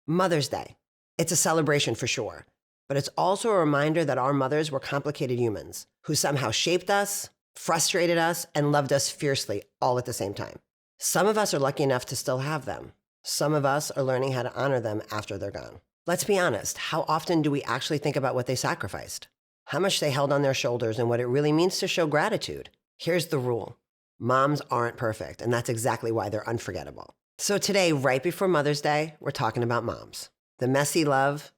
Mother's Day. It's a celebration for sure, but it's also a reminder that our mothers were complicated humans who somehow shaped us, frustrated us, and loved us fiercely all at the same time. Some of us are lucky enough to still have them. Some of us are learning how to honor them after they're gone. Let's be honest, how often do we actually think about what they sacrificed? How much they held on their shoulders and what it really means to show gratitude? Here's the rule. Moms aren't perfect, and that's exactly why they're unforgettable. So today, right before Mother's Day, we're talking about moms. The messy love,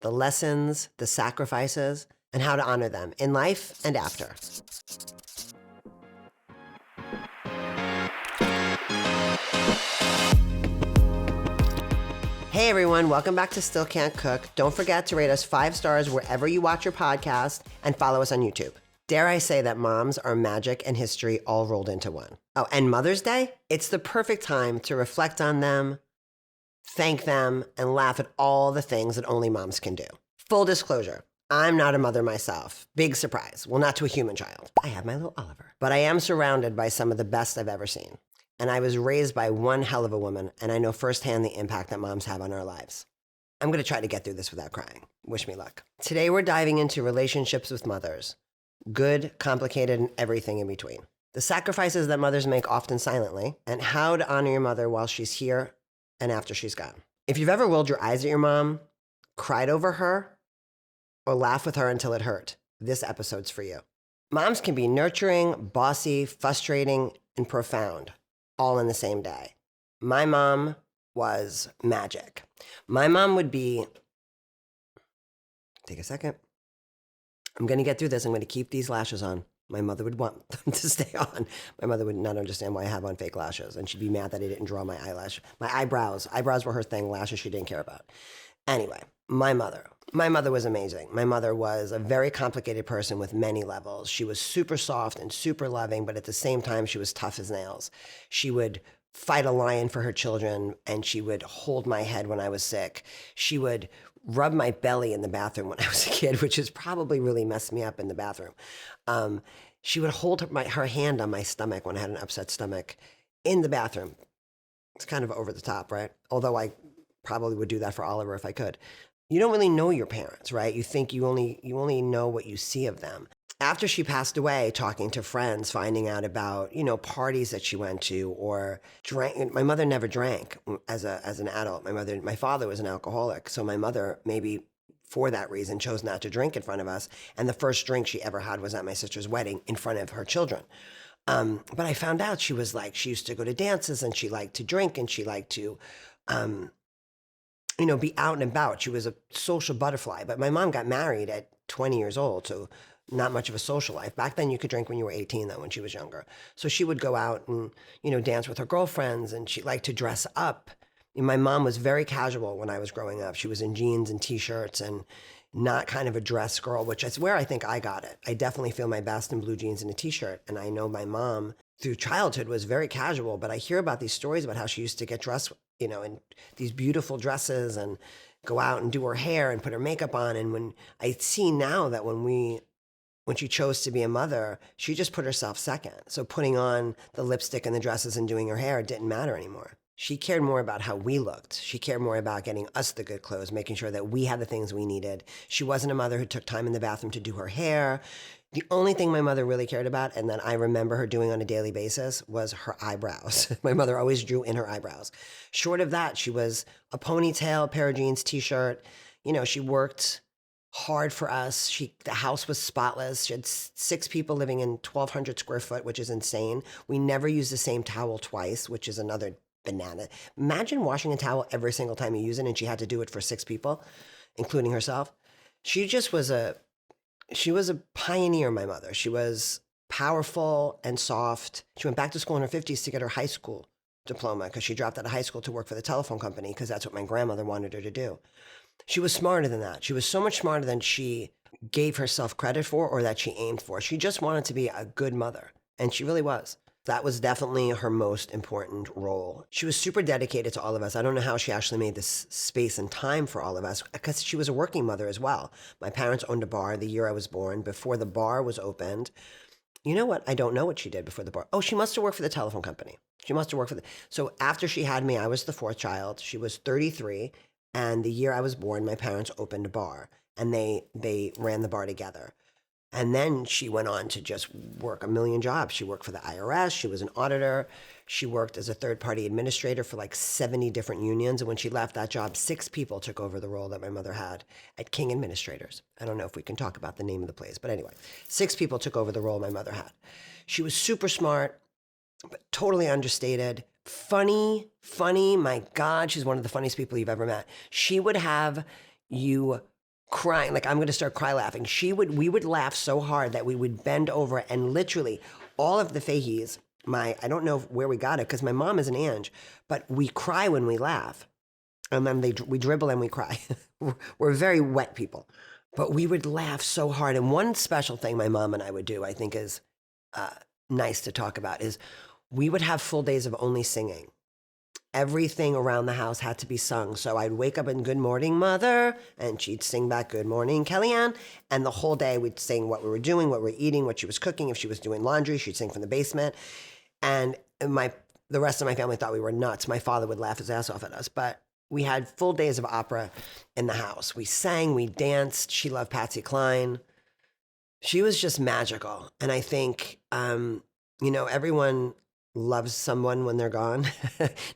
the lessons, the sacrifices, and how to honor them in life and after. Hey everyone, welcome back to Still Can't Cook. Don't forget to rate us 5 stars wherever you watch your podcast and follow us on YouTube. Dare I say that moms are magic and history all rolled into one. Oh, and Mother's Day? It's the perfect time to reflect on them, thank them, and laugh at all the things that only moms can do. Full disclosure, I'm not a mother myself. Big surprise. Well, not to a human child. I have my little Oliver. But I am surrounded by some of the best I've ever seen. And I was raised by one hell of a woman, and I know firsthand the impact that moms have on our lives. I'm going to try to get through this without crying. Wish me luck. Today we're diving into relationships with mothers. Good, complicated, and everything in between. The sacrifices that mothers make often silently, and how to honor your mother while she's here and after she's gone. If you've ever rolled your eyes at your mom, cried over her, or laughed with her until it hurt, this episode's for you. Moms can be nurturing, bossy, frustrating, and profound, all in the same day. My mom was magic. My mom would be, take a second. I'm going to get through this. I'm going to keep these lashes on. My mother would want them to stay on. My mother would not understand why I have on fake lashes, and she'd be mad that I didn't draw my eyebrows. Eyebrows were her thing. Lashes she didn't care about. Anyway, my mother was amazing. My mother was a very complicated person with many levels. She was super soft and super loving, but at the same time, she was tough as nails. She would fight a lion for her children, and she would hold my head when I was sick. She would rub my belly in the bathroom when I was a kid, which has probably really messed me up in the bathroom. She would hold her hand on my stomach when I had an upset stomach in the bathroom. It's kind of over the top, right? Although I probably would do that for Oliver if I could. You don't really know your parents, right? You think you only know what you see of them. After she passed away, talking to friends, finding out about, parties that she went to or drank. My mother never drank as an adult. My father was an alcoholic. So my mother, maybe for that reason, chose not to drink in front of us. And the first drink she ever had was at my sister's wedding in front of her children. But I found out she used to go to dances and she liked to drink and she liked to, be out and about. She was a social butterfly. But my mom got married at 20 years old. So not much of a social life. Back then you could drink when you were 18, though, when she was younger. So she would go out and, dance with her girlfriends, and she liked to dress up. My mom was very casual when I was growing up. She was in jeans and t-shirts and not kind of a dress girl, which is where I think I got it. I definitely feel my best in blue jeans and a t-shirt. And I know my mom through childhood was very casual, but I hear about these stories about how she used to get dressed, in these beautiful dresses and go out and do her hair and put her makeup on. And when I see now that when she chose to be a mother, she just put herself second. So putting on the lipstick and the dresses and doing her hair didn't matter anymore. She cared more about how we looked. She cared more about getting us the good clothes, making sure that we had the things we needed. She wasn't a mother who took time in the bathroom to do her hair. The only thing my mother really cared about, and that I remember her doing on a daily basis, was her eyebrows. My mother always drew in her eyebrows. Short of that, she was a ponytail, pair of jeans, t-shirt. She worked hard for us. The house was spotless. She had 6 people living in 1,200 square foot, which is insane. We never used the same towel twice, which is another banana. Imagine washing a towel every single time you use it, and she had to do it for 6 people, including herself. She was a pioneer, my mother. She was powerful and soft. She went back to school in her 50s to get her high school diploma because she dropped out of high school to work for the telephone company because that's what my grandmother wanted her to do. She was smarter than that. She was so much smarter than she gave herself credit for or that she aimed for. She just wanted to be a good mother, and she really was. That was definitely her most important role. She was super dedicated to all of us. I don't know how she actually made this space and time for all of us because she was a working mother as well. My parents owned a bar the year I was born. Before the bar was opened, you know what? I don't know what she did before the bar. Oh, she must have worked for the telephone company. She must have worked for So after she had me, I was the 4th child. She was 33. And the year I was born, my parents opened a bar, and they ran the bar together. And then she went on to just work a million jobs. She worked for the IRS. She was an auditor. She worked as a third party administrator for like 70 different unions. And when she left that job, 6 people took over the role that my mother had at King Administrators. I don't know if we can talk about the name of the place, but anyway, 6 people took over the role my mother had. She was super smart, but totally understated. Funny. My God, she's one of the funniest people you've ever met. She would have you crying, like I'm going to start cry laughing. We would laugh so hard that we would bend over, and literally all of the Fahey's, I don't know where we got it because my mom is an Ange, but we cry when we laugh, and then we dribble and we cry. We're very wet people, but we would laugh so hard. And one special thing my mom and I would do, I think is nice to talk about, is we would have full days of only singing. Everything around the house had to be sung. So I'd wake up and good morning, mother, and she'd sing back good morning, Kellyanne. And the whole day we'd sing what we were doing, what we were eating, what she was cooking. If she was doing laundry, she'd sing from the basement. And the rest of my family thought we were nuts. My father would laugh his ass off at us, but we had full days of opera in the house. We sang, we danced. She loved Patsy Cline. She was just magical. And I think, everyone loves someone when they're gone.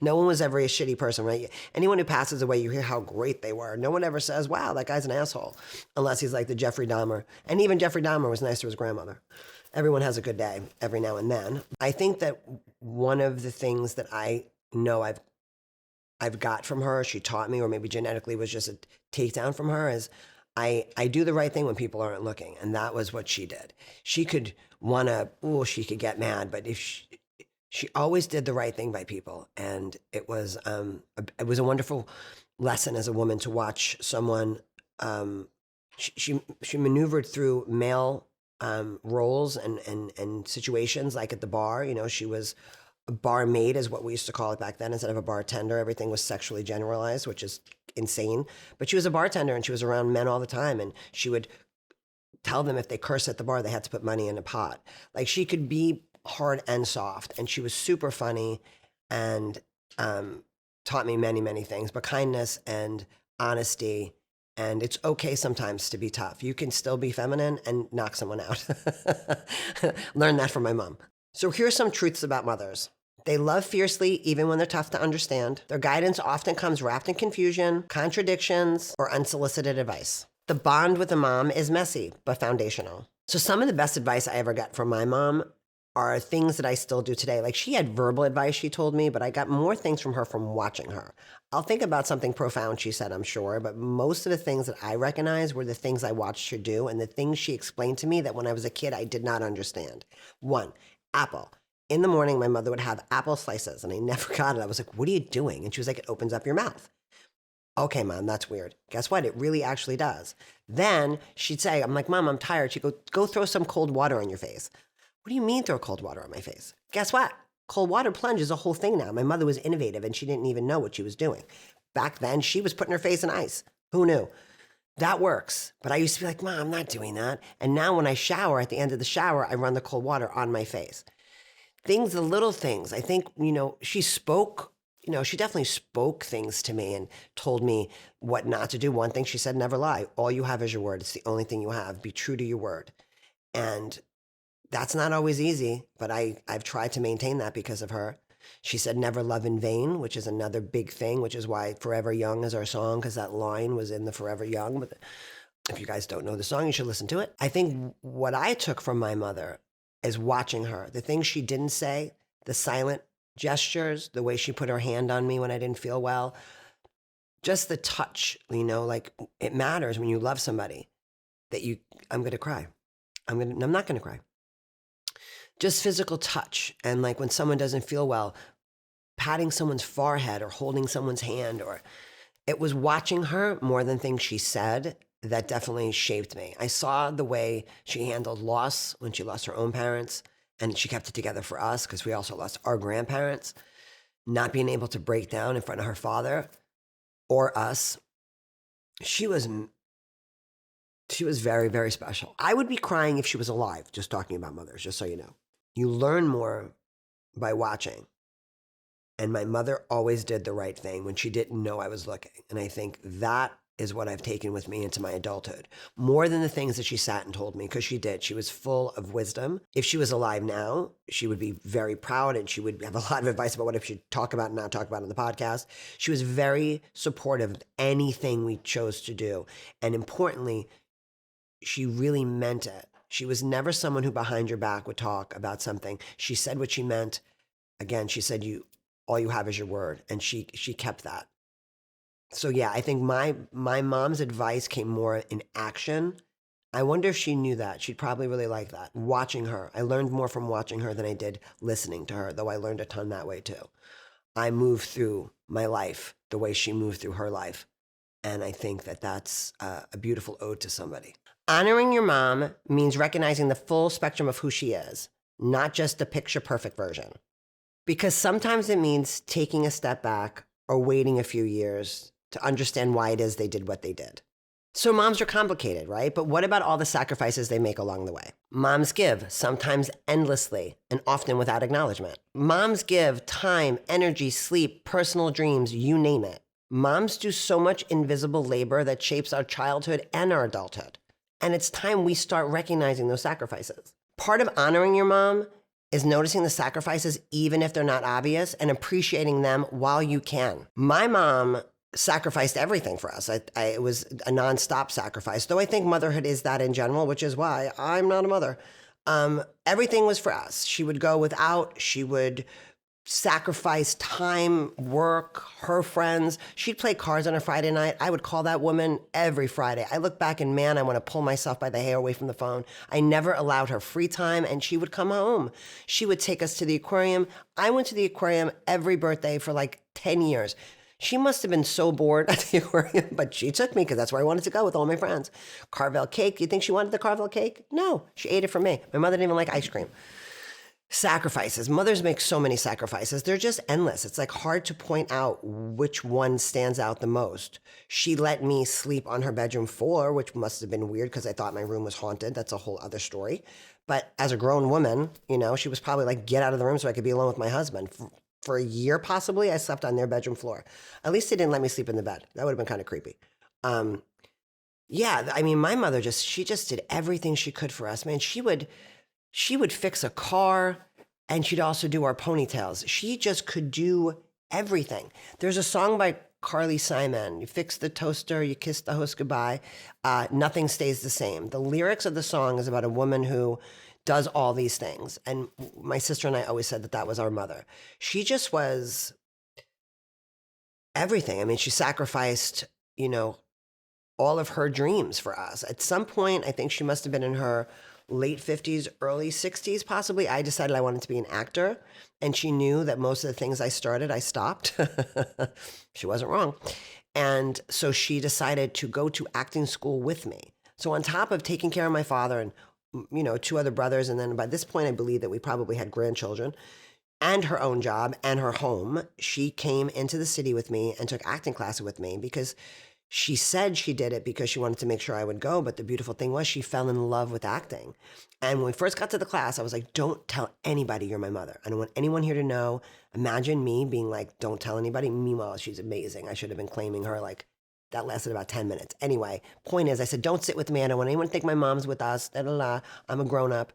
No one was ever a shitty person, right? Anyone who passes away, you hear how great they were. No one ever says, wow, that guy's an asshole, unless he's like the Jeffrey Dahmer. And even Jeffrey Dahmer was nice to his grandmother. Everyone has a good day every now and then. I think that one of the things that I know I've got from her, she taught me, or maybe genetically was just a takedown from her, is I do the right thing when people aren't looking. And that was what she did. She could she could get mad, but if she always did the right thing by people. And it was a wonderful lesson as a woman to watch someone, she maneuvered through male roles and situations, like at the bar. She was a barmaid, is what we used to call it back then, instead of a bartender. Everything was sexually generalized, which is insane. But she was a bartender, and she was around men all the time, and she would tell them if they cursed at the bar, they had to put money in a pot. Like, she could be hard and soft, and she was super funny, and taught me many, many things, but kindness and honesty. And it's okay sometimes to be tough. You can still be feminine and knock someone out. Learned that from my mom. So here's some truths about mothers. They love fiercely, even when they're tough to understand. Their guidance often comes wrapped in confusion, contradictions, or unsolicited advice. The bond with a mom is messy, but foundational. So some of the best advice I ever got from my mom are things that I still do today. Like, she had verbal advice she told me, but I got more things from her from watching her. I'll think about something profound she said, I'm sure, but most of the things that I recognize were the things I watched her do, and the things she explained to me that when I was a kid, I did not understand. 1, apple. In the morning, my mother would have apple slices, and I never got it. I was like, what are you doing? And she was like, it opens up your mouth. Okay, Mom, that's weird. Guess what? It really actually does. Then she'd say, I'm like, Mom, I'm tired. She'd go throw some cold water on your face. What do you mean throw cold water on my face? Guess what? Cold water plunge is a whole thing now. My mother was innovative, and she didn't even know what she was doing. Back then, she was putting her face in ice. Who knew? That works. But I used to be like, Mom, I'm not doing that. And now when I shower, at the end of the shower, I run the cold water on my face. Things, the little things. I think, she spoke, she definitely spoke things to me and told me what not to do. One thing she said, never lie. All you have is your word. It's the only thing you have. Be true to your word. And that's not always easy, but I've tried to maintain that because of her. She said, never love in vain, which is another big thing, which is why Forever Young is our song, because that line was in the Forever Young. But if you guys don't know the song, you should listen to it. I think what I took from my mother is watching her. The things she didn't say, the silent gestures, the way she put her hand on me when I didn't feel well, just the touch, like, it matters when you love somebody that I'm going to cry. I'm not going to cry. Just physical touch. And like when someone doesn't feel well, patting someone's forehead or holding someone's hand, or it was watching her more than things she said that definitely shaped me. I saw the way she handled loss when she lost her own parents, and she kept it together for us because we also lost our grandparents, not being able to break down in front of her father or us. She was very, very special. I would be crying if she was alive, just talking about mothers, just so you know. You learn more by watching. And my mother always did the right thing when she didn't know I was looking. And I think that is what I've taken with me into my adulthood, more than the things that she sat and told me, because she did. She was full of wisdom. If she was alive now, she would be very proud and she would have a lot of advice about what if she'd talk about and not talk about on the podcast. She was very supportive of anything we chose to do. And importantly, she really meant it. She was never someone who behind your back would talk about something. She said what she meant. Again, she said, all you have is your word. And she kept that. So yeah, I think my mom's advice came more in action. I wonder if she knew that. She'd probably really like that. Watching her. I learned more from watching her than I did listening to her, though I learned a ton that way too. I moved through my life the way she moved through her life. And I think that that's a beautiful ode to somebody. Honoring your mom means recognizing the full spectrum of who she is, not just the picture perfect version. Because sometimes it means taking a step back or waiting a few years to understand why it is they did what they did. So moms are complicated, right? But what about all the sacrifices they make along the way? Moms give, sometimes endlessly, and often without acknowledgement. Moms give time, energy, sleep, personal dreams, you name it. Moms do so much invisible labor that shapes our childhood and our adulthood. And it's time we start recognizing those sacrifices. Part of honoring your mom is noticing the sacrifices even if they're not obvious and appreciating them while you can. My mom sacrificed everything for us. It was a nonstop sacrifice, though I think motherhood is that in general, which is why I'm not a mother. Everything was for us. She would go without, she would sacrifice time, work, her friends. She'd play cards on a Friday night. I would call that woman every Friday. I look back and man, I want to pull myself by the hair away from the phone. I never allowed her free time and she would come home. She would take us to the aquarium. I went to the aquarium every birthday for like 10 years. She must have been so bored at the aquarium, but she took me because that's where I wanted to go with all my friends. Carvel cake. You think she wanted the Carvel cake? No, she ate it for me. My mother didn't even like ice cream. Sacrifices. Mothers make so many sacrifices. They're just endless. It's like hard to point out which one stands out the most. She let me sleep on her bedroom floor, which must have been weird because I thought my room was haunted. That's a whole other story. But as a grown woman, she was probably like, get out of the room so I could be alone with my husband. For a year, possibly, I slept on their bedroom floor. At least they didn't let me sleep in the bed. That would have been kind of creepy. Yeah, I mean, my mother she just did everything she could for us. Man, she would fix a car and she'd also do our ponytails. She just could do everything. There's a song by Carly Simon, you fix the toaster, you kiss the host goodbye, nothing stays the same. The lyrics of the song is about a woman who does all these things. And my sister and I always said that was our mother. She just was everything. I mean, she sacrificed, all of her dreams for us. At some point, I think she must have been in her late 50s, early 60s, possibly. I decided I wanted to be an actor. And she knew that most of the things I started, I stopped. She wasn't wrong. And so she decided to go to acting school with me. So on top of taking care of my father and, two other brothers, and then by this point, I believe that we probably had grandchildren, and her own job and her home, she came into the city with me and took acting classes with me because she said she did it because she wanted to make sure I would go. But the beautiful thing was she fell in love with acting. And when we first got to the class, I was like, don't tell anybody you're my mother. I don't want anyone here to know. Imagine me being like, don't tell anybody. Meanwhile, she's amazing. I should have been claiming her. Like, that lasted about 10 minutes. Anyway, point is, I said, don't sit with me. I don't want anyone to think my mom's with us. Da, da, da. I'm a grown up.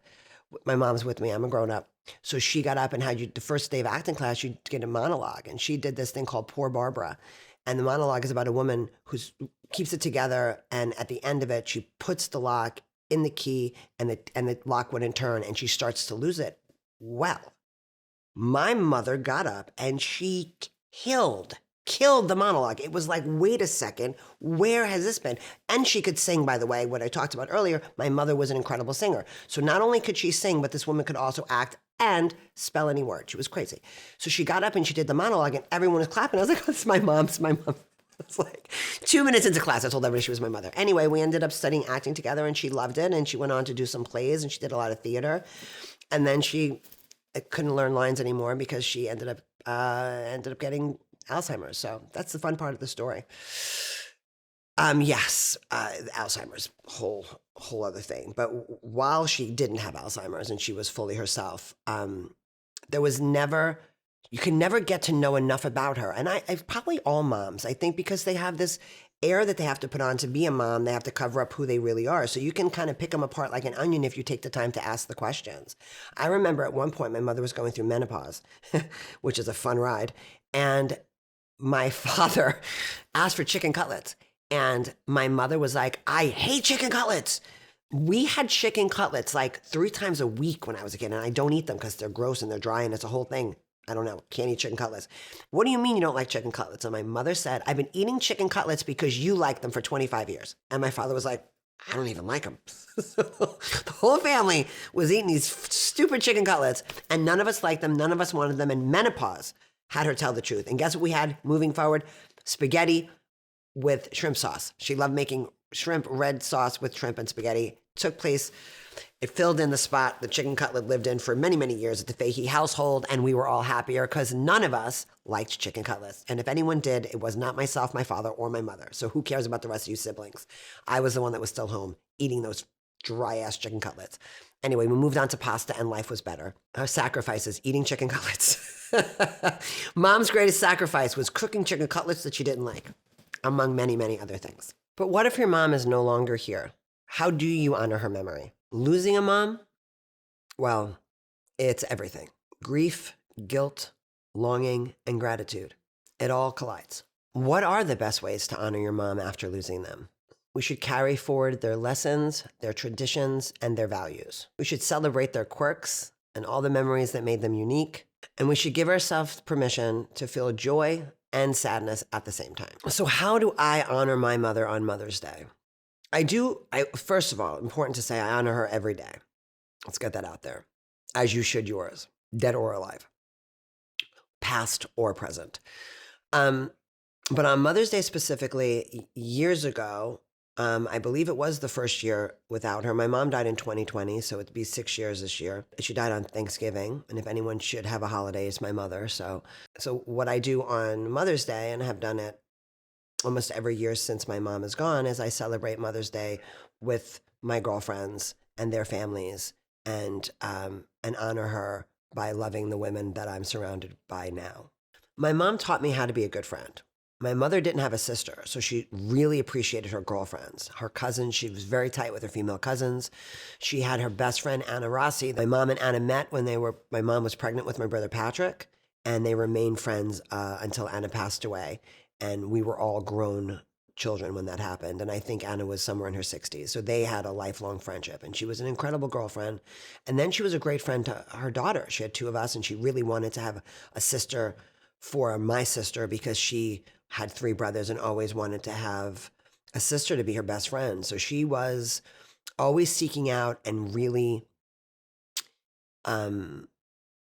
My mom's with me. I'm a grown up. So she got up and had the first day of acting class, you'd get a monologue. And she did this thing called Poor Barbara. And the monologue is about a woman who keeps it together. And at the end of it, she puts the lock in the key and the lock wouldn't turn and she starts to lose it. Well, my mother got up and she killed the monologue. It was like, wait a second, where has this been? And she could sing, by the way, what I talked about earlier. My mother was an incredible singer. So not only could she sing, but this woman could also act and spell any word. She was crazy. So she got up and she did the monologue and everyone was clapping. I was like, oh, it's my mom. It's my mom. It's like 2 minutes into class, I told everybody she was my mother. Anyway, we ended up studying acting together and she loved it. And she went on to do some plays and she did a lot of theater. And then she couldn't learn lines anymore because she ended up getting Alzheimer's. So that's the fun part of the story. Yes, Alzheimer's, whole other thing. But while she didn't have Alzheimer's and she was fully herself, there was never You can never get to know enough about her. And I probably all moms, I think, because they have this air that they have to put on to be a mom, they have to cover up who they really are. So you can kind of pick them apart like an onion if you take the time to ask the questions. I remember at one point my mother was going through menopause, which is a fun ride. And my father asked for chicken cutlets. And my mother was like, I hate chicken cutlets. We had chicken cutlets like 3 times a week when I was a kid, and I don't eat them because they're gross and they're dry and it's a whole thing. I don't know, can't eat chicken cutlets. What do you mean you don't like chicken cutlets? And my mother said, I've been eating chicken cutlets because you like them for 25 years. And my father was like, I don't even like them. So the whole family was eating these stupid chicken cutlets, and none of us liked them. None of us wanted them. And menopause had her tell the truth. And guess what we had moving forward? Spaghetti with shrimp sauce. She loved making shrimp red sauce with shrimp and spaghetti. Took place. It filled in the spot the chicken cutlet lived in for many, many years at the Fahey household, and we were all happier because none of us liked chicken cutlets. And if anyone did, it was not myself, my father, or my mother. So who cares about the rest of you siblings? I was the one that was still home eating those dry-ass chicken cutlets. Anyway, we moved on to pasta, and life was better. Our sacrifices, eating chicken cutlets. Mom's greatest sacrifice was cooking chicken cutlets that she didn't like, among many, many other things. But what if your mom is no longer here? How do you honor her memory? Losing a mom? Well, it's everything. Grief, guilt, longing, and gratitude. It all collides. What are the best ways to honor your mom after losing them? We should carry forward their lessons, their traditions, and their values. We should celebrate their quirks and all the memories that made them unique. And we should give ourselves permission to feel joy and sadness at the same time. So how do I honor my mother on Mother's Day? First of all, important to say, I honor her every day. Let's get that out there. As you should yours, dead or alive, past or present. But on Mother's Day specifically, years ago, I believe it was the first year without her. My mom died in 2020, so it'd be 6 years this year. She died on Thanksgiving, and if anyone should have a holiday, it's my mother. So what I do on Mother's Day, and I have done it almost every year since my mom is gone, is I celebrate Mother's Day with my girlfriends and their families, and honor her by loving the women that I'm surrounded by now. My mom taught me how to be a good friend. My mother didn't have a sister, so she really appreciated her girlfriends. Her cousins, she was very tight with her female cousins. She had her best friend, Anna Rossi. My mom and Anna met when my mom was pregnant with my brother Patrick, and they remained friends until Anna passed away. And we were all grown children when that happened. And I think Anna was somewhere in her 60s. So they had a lifelong friendship. And she was an incredible girlfriend. And then she was a great friend to her daughter. She had 2 of us, and she really wanted to have a sister for my sister because she had 3 brothers and always wanted to have a sister to be her best friend. So she was always seeking out and really,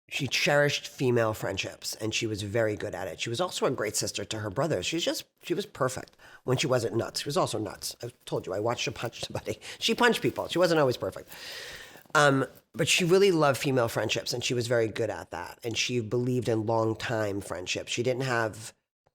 she cherished female friendships, and she was very good at it. She was also a great sister to her brothers. She was perfect when she wasn't nuts. She was also nuts. I told you, I watched her punch somebody. She punched people. She wasn't always perfect. But she really loved female friendships, and she was very good at that. And she believed in long time friendships.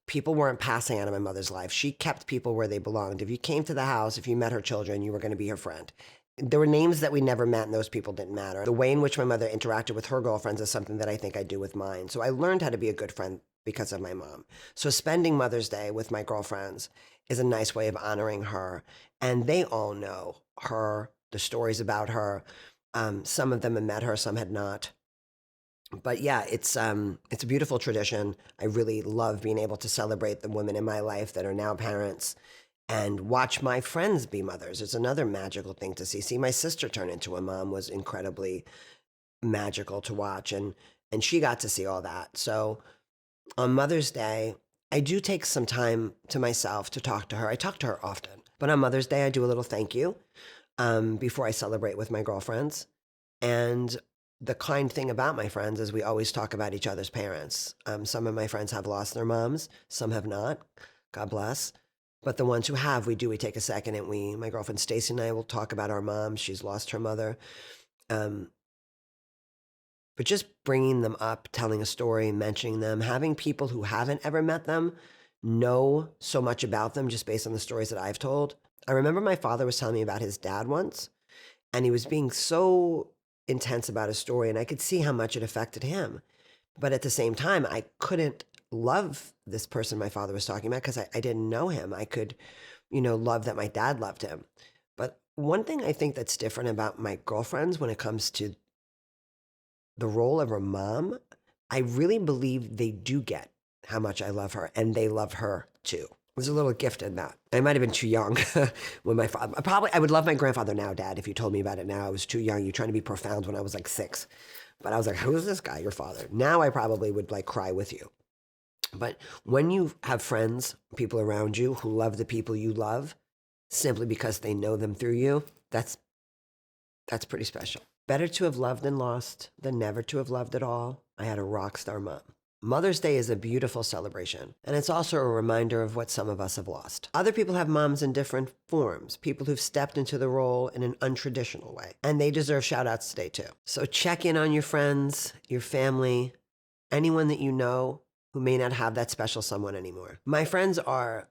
People weren't passing out of my mother's life. She kept people where they belonged. If you came to the house, if you met her children, you were going to be her friend. There were names that we never met, and those people didn't matter. The way in which my mother interacted with her girlfriends is something that I think I do with mine. So I learned how to be a good friend because of my mom. So spending Mother's Day with my girlfriends is a nice way of honoring her. And they all know her, the stories about her. Some of them had met her, some had not. But yeah, it's a beautiful tradition. I really love being able to celebrate the women in my life that are now parents and watch my friends be mothers. It's another magical thing to see. See my sister turn into a mom was incredibly magical to watch, and she got to see all that. So on Mother's Day, I do take some time to myself to talk to her. I talk to her often, but on Mother's Day, I do a little thank you before I celebrate with my girlfriends. And the kind thing about my friends is we always talk about each other's parents. Some of my friends have lost their moms, some have not. God bless. But the ones who have, we take a second, and my girlfriend Stacy and I will talk about our moms. She's lost her mother. But just bringing them up, telling a story, mentioning them, having people who haven't ever met them know so much about them just based on the stories that I've told. I remember my father was telling me about his dad once, and he was being so intense about his story, and I could see how much it affected him. But at the same time, I couldn't love this person my father was talking about because I didn't know him. I could, love that my dad loved him. But one thing I think that's different about my girlfriends when it comes to the role of a mom, I really believe they do get how much I love her and they love her too. There's a little gift in that. I might have been too young when my father, I would love my grandfather now, Dad, if you told me about it now. I was too young. You're trying to be profound when I was like 6. But I was like, who is this guy, your father? Now I probably would like cry with you. But when you have friends, people around you who love the people you love simply because they know them through you, that's pretty special. Better to have loved and lost than never to have loved at all. I had a rock star mom. Mother's Day is a beautiful celebration, and it's also a reminder of what some of us have lost. Other people have moms in different forms, people who've stepped into the role in an untraditional way, and they deserve shout outs today too. So check in on your friends, your family, anyone that you know who may not have that special someone anymore. My friends are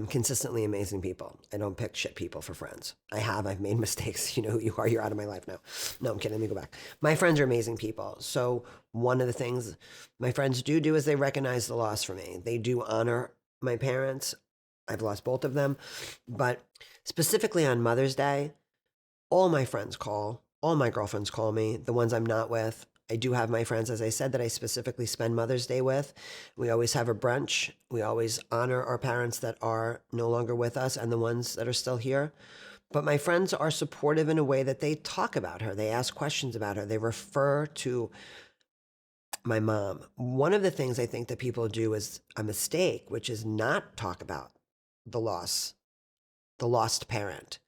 consistently amazing people. I don't pick shit people for friends. I've made mistakes. You know who you are. You're out of my life now. No, I'm kidding. Let me go back. My friends are amazing people. So one of the things my friends do is they recognize the loss for me. They do honor my parents. I've lost both of them. But specifically on Mother's Day, all my friends call. All my girlfriends call me, the ones I'm not with. I do have my friends, as I said, that I specifically spend Mother's Day with. We always have a brunch. We always honor our parents that are no longer with us and the ones that are still here. But my friends are supportive in a way that they talk about her. They ask questions about her. They refer to my mom. One of the things I think that people do is a mistake, which is not talk about the lost parent.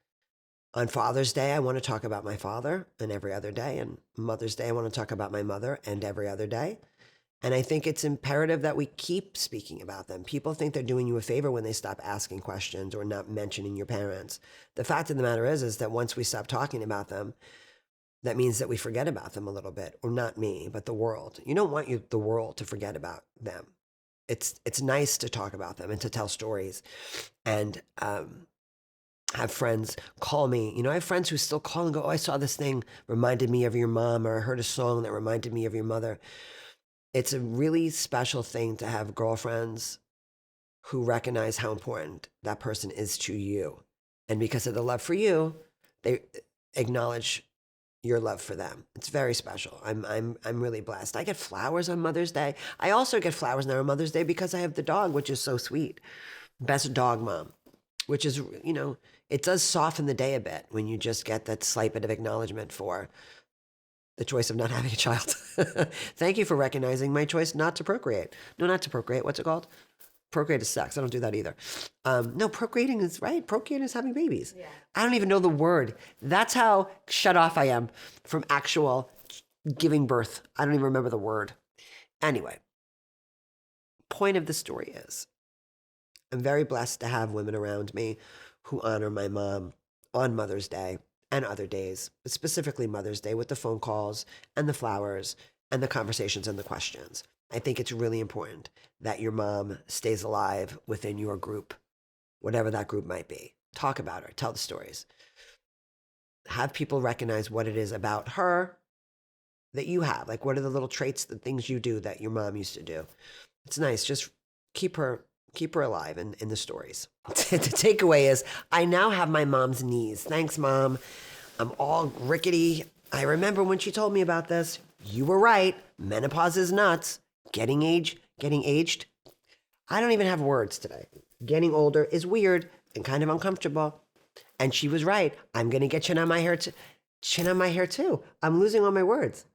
On Father's Day, I want to talk about my father, and every other day. And Mother's Day, I want to talk about my mother, and every other day. And I think it's imperative that we keep speaking about them. People think they're doing you a favor when they stop asking questions or not mentioning your parents. The fact of the matter is that once we stop talking about them, that means that we forget about them a little bit, or not me, but the world. You don't want the world to forget about them. It's nice to talk about them and to tell stories. And have friends call me. I have friends who still call and go, oh, I saw this thing, reminded me of your mom, or I heard a song that reminded me of your mother. It's a really special thing to have girlfriends who recognize how important that person is to you. And because of the love for you, they acknowledge your love for them. It's very special. I'm really blessed. I get flowers on Mother's Day. I also get flowers now on Mother's Day because I have the dog, which is so sweet. Best dog mom. Which is, it does soften the day a bit when you just get that slight bit of acknowledgement for the choice of not having a child. Thank you for recognizing my choice not to procreate. No, not to procreate. What's it called? Procreate is sex. I don't do that either. No, procreating is right. Procreating is having babies. Yeah. I don't even know the word. That's how shut off I am from actual giving birth. I don't even remember the word. Anyway, point of the story is, I'm very blessed to have women around me who honor my mom on Mother's Day and other days, but specifically Mother's Day with the phone calls and the flowers and the conversations and the questions. I think it's really important that your mom stays alive within your group, whatever that group might be. Talk about her, tell the stories. Have people recognize what it is about her that you have. Like, what are the little traits, the things you do that your mom used to do? It's nice. Just keep her alive in the stories. The takeaway is, I now have my mom's knees. Thanks, Mom. I'm all rickety. I remember when she told me about this. You were right. Menopause is nuts. Getting aged. I don't even have words today. Getting older is weird and kind of uncomfortable. And she was right. I'm going to get chin on my hair too. I'm losing all my words.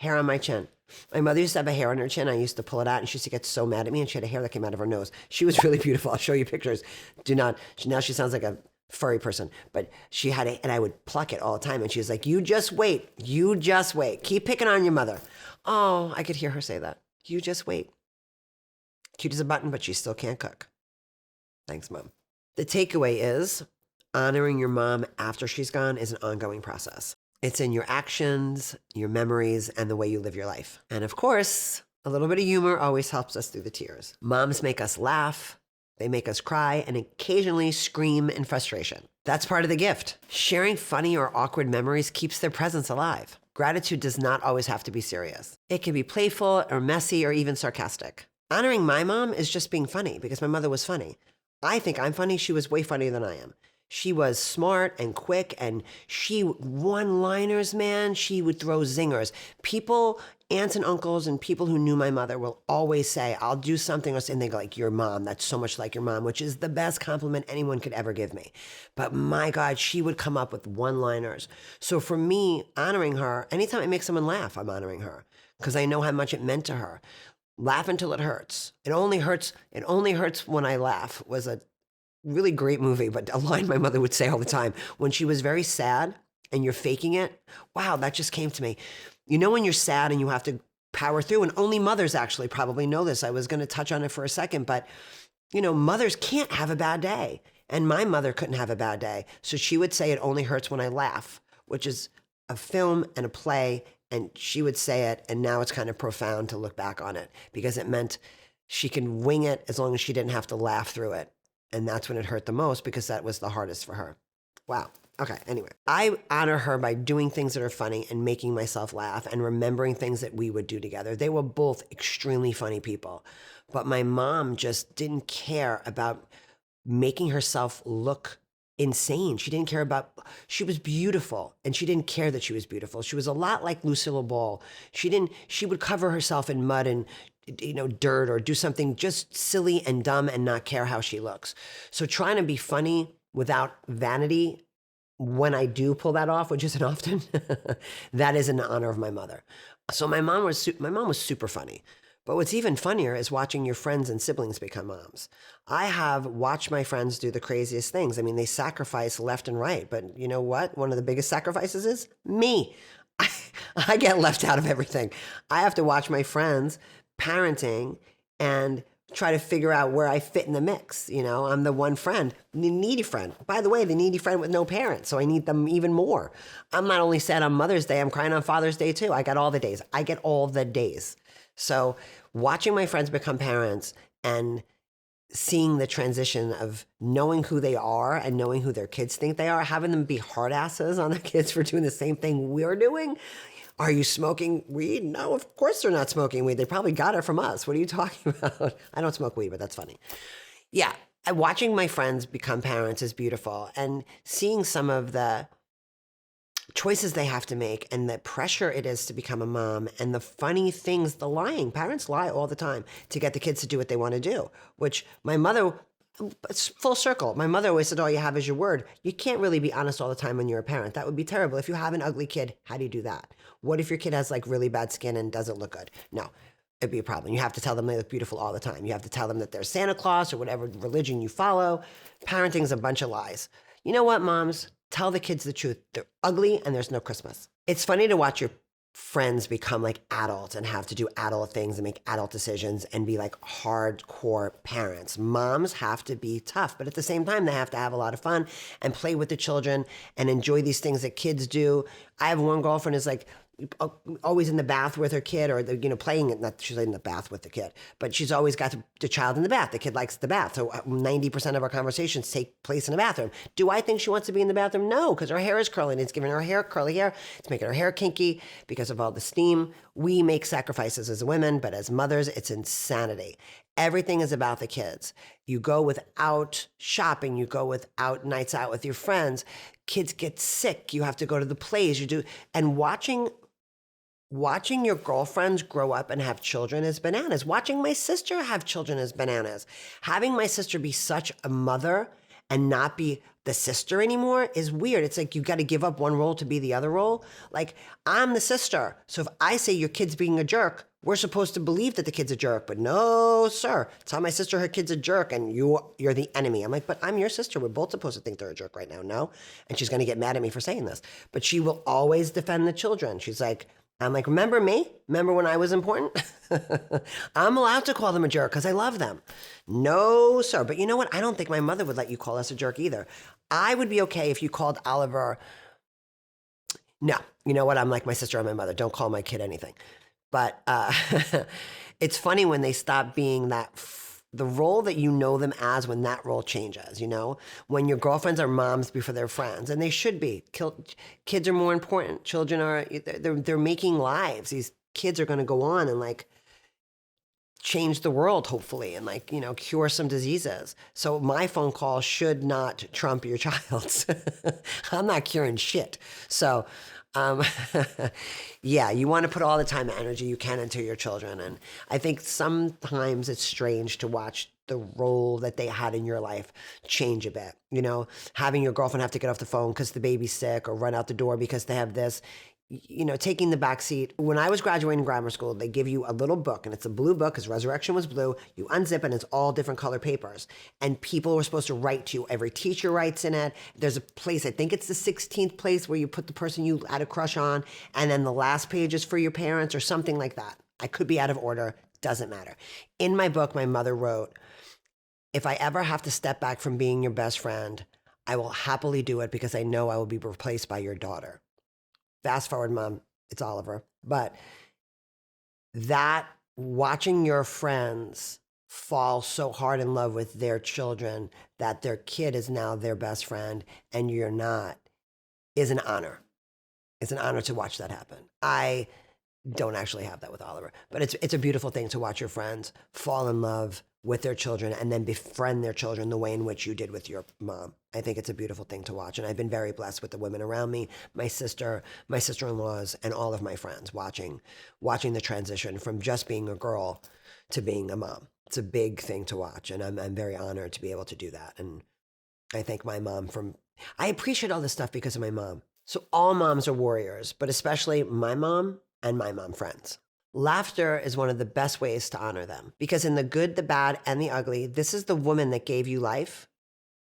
Hair on my chin. My mother used to have a hair on her chin. I used to pull it out, and she used to get so mad at me, and she had a hair that came out of her nose. She was really beautiful. I'll show you pictures. Now she sounds like a furry person, but she had it, and I would pluck it all the time. And she was like, you just wait. Keep picking on your mother. Oh, I could hear her say that. You just wait. Cute as a button, but she still can't cook. Thanks, Mom. The takeaway is, honoring your mom after she's gone is an ongoing process. It's in your actions, your memories, and the way you live your life. And of course, a little bit of humor always helps us through the tears. Moms make us laugh, they make us cry, and occasionally scream in frustration. That's part of the gift. Sharing funny or awkward memories keeps their presence alive. Gratitude does not always have to be serious. It can be playful or messy or even sarcastic. Honoring my mom is just being funny because my mother was funny. I think I'm funny. She was way funnier than I am. She was smart and quick, and she one-liners, man. She would throw zingers. People, aunts and uncles and people who knew my mother will always say, I'll do something else, and they go like, your mom, that's so much like your mom, which is the best compliment anyone could ever give me. But my God, she would come up with one-liners. So for me, honoring her, anytime I make someone laugh, I'm honoring her because I know how much it meant to her. Laugh until it hurts. It only hurts when I laugh was a really great movie, but a line my mother would say all the time when she was very sad and you're faking it. Wow, that just came to me. You know when you're sad and you have to power through, and only mothers actually probably know this. I was going to touch on it for a second, but you know, mothers can't have a bad day. And my mother couldn't have a bad day. So she would say it only hurts when I laugh, which is a film and a play. And she would say it, and now it's kind of profound to look back on it because it meant she can wing it as long as she didn't have to laugh through it. And that's when it hurt the most because that was the hardest for her. Wow. Okay. Anyway, I honor her by doing things that are funny and making myself laugh and remembering things that we would do together. They were both extremely funny people, but my mom just didn't care about making herself look insane. She didn't care about, she was beautiful and she didn't care that she was beautiful. She was a lot like Lucille Ball. She would cover herself in mud and, you know, dirt or do something just silly and dumb and not care how she looks. So trying to be funny without vanity, when I do pull that off, which isn't often, that is in honor of my mother. So my mom was super funny. But what's even funnier is watching your friends and siblings become moms. I have watched my friends do the craziest things. I mean, they sacrifice left and right, but you know what? One of the biggest sacrifices is me. I get left out of everything. I have to watch my friends parenting and try to figure out where I fit in the mix. You know, I'm the one friend, the needy friend. By the way, the needy friend with no parents, so I need them even more. I'm not only sad on Mother's Day, I'm crying on Father's Day too. I got all the days. I get all the days. So watching my friends become parents and seeing the transition of knowing who they are and knowing who their kids think they are, having them be hard asses on their kids for doing the same thing we're doing. Are you smoking weed? No, of course they're not smoking weed. They probably got it from us. What are you talking about? I don't smoke weed, but that's funny. Yeah, watching my friends become parents is beautiful, and seeing some of the choices they have to make and the pressure it is to become a mom and the funny things, the lying. Parents lie all the time to get the kids to do what they want to do, which my mother, it's full circle. My mother always said, all you have is your word. You can't really be honest all the time when you're a parent. That would be terrible. If you have an ugly kid, how do you do that? What if your kid has like really bad skin and doesn't look good? No, it'd be a problem. You have to tell them they look beautiful all the time. You have to tell them that they're Santa Claus or whatever religion you follow. Parenting's a bunch of lies. You know what, moms? Tell the kids the truth. They're ugly and there's no Christmas. It's funny to watch your friends become like adults and have to do adult things and make adult decisions and be like hardcore parents. Moms have to be tough, but at the same time, they have to have a lot of fun and play with the children and enjoy these things that kids do. I have one girlfriend who's like always in the bath with her kid, or playing it. Not she's in the bath with the kid, but she's always got the child in the bath. The kid likes the bath, so 90% of our conversations take place in the bathroom. Do I think she wants to be in the bathroom? No, because her hair is curly and it's giving her hair curly hair. It's making her hair kinky because of all the steam. We make sacrifices as women, but as mothers, it's insanity. Everything is about the kids. You go without shopping. You go without nights out with your friends. Kids get sick. You have to go to the plays. You do, and watching your girlfriends grow up and have children is bananas. Watching my sister have children is bananas. Having my sister be such a mother and not be the sister anymore is weird. It's like you got to give up one role to be the other role. Like, I'm the sister. So if I say your kid's being a jerk, we're supposed to believe that the kid's a jerk. But no, sir. Tell my sister her kid's a jerk and you're the enemy. I'm like, but I'm your sister. We're both supposed to think they're a jerk right now. No? And she's going to get mad at me for saying this. But she will always defend the children. She's like, I'm like, remember me? Remember when I was important? I'm allowed to call them a jerk because I love them. No, sir. But you know what? I don't think my mother would let you call us a jerk either. I would be okay if you called Oliver. No, you know what? I'm like my sister and my mother. Don't call my kid anything. But it's funny when they stop being that the role that you know them as when that role changes, when your girlfriends are moms before they're friends, and they should be. Kids are more important. Children they're making lives. These kids are going to go on and like change the world, hopefully, and like, cure some diseases. So my phone call should not trump your child's. I'm not curing shit. So, yeah, you want to put all the time and energy you can into your children. And I think sometimes it's strange to watch the role that they had in your life change a bit. Having your girlfriend have to get off the phone because the baby's sick or run out the door because they have this, taking the back seat. When I was graduating grammar school, they give you a little book, and it's a blue book because Resurrection was blue. You unzip and it's all different color papers. And people were supposed to write to you. Every teacher writes in it. There's a place, I think it's the 16th place, where you put the person you had a crush on. And then the last page is for your parents or something like that. I could be out of order. Doesn't matter. In my book, my mother wrote, if I ever have to step back from being your best friend, I will happily do it because I know I will be replaced by your daughter. Fast forward, Mom, it's Oliver. But that watching your friends fall so hard in love with their children that their kid is now their best friend and you're not is an honor. It's an honor to watch that happen. I don't actually have that with Oliver, but it's a beautiful thing to watch your friends fall in love with their children and then befriend their children the way in which you did with your mom. I think it's a beautiful thing to watch. And I've been very blessed with the women around me, my sister, my sister-in-laws, and all of my friends watching the transition from just being a girl to being a mom. It's a big thing to watch. And I'm very honored to be able to do that. And I thank my mom I appreciate all this stuff because of my mom. So all moms are warriors, but especially my mom and my mom friends. Laughter is one of the best ways to honor them because in the good, the bad, and the ugly, this is the woman that gave you life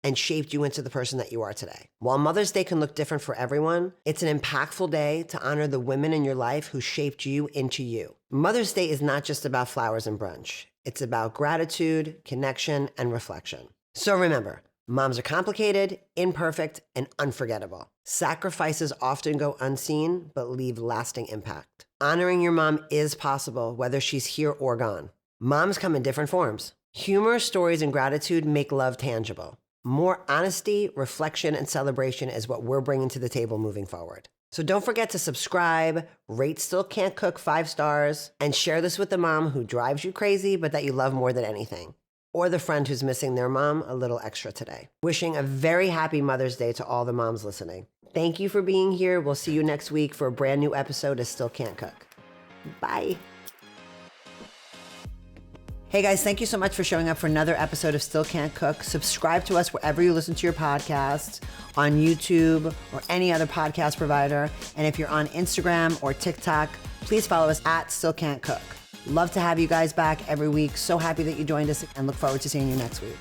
and shaped you into the person that you are today. While Mother's Day can look different for everyone, it's an impactful day to honor the women in your life who shaped you into you. Mother's Day is not just about flowers and brunch. It's about gratitude, connection, and reflection. So remember, moms are complicated, imperfect, and unforgettable. Sacrifices often go unseen, but leave lasting impact. Honoring your mom is possible, whether she's here or gone. Moms come in different forms. Humor, stories, and gratitude make love tangible. More honesty, reflection, and celebration is what we're bringing to the table moving forward. So don't forget to subscribe, rate Still Can't Cook 5 stars, and share this with the mom who drives you crazy, but that you love more than anything. Or the friend who's missing their mom a little extra today. Wishing a very happy Mother's Day to all the moms listening. Thank you for being here. We'll see you next week for a brand new episode of Still Can't Cook. Bye. Hey guys, thank you so much for showing up for another episode of Still Can't Cook. Subscribe to us wherever you listen to your podcasts, on YouTube or any other podcast provider. And if you're on Instagram or TikTok, please follow us at Still Can't Cook. Love to have you guys back every week. So happy that you joined us and look forward to seeing you next week.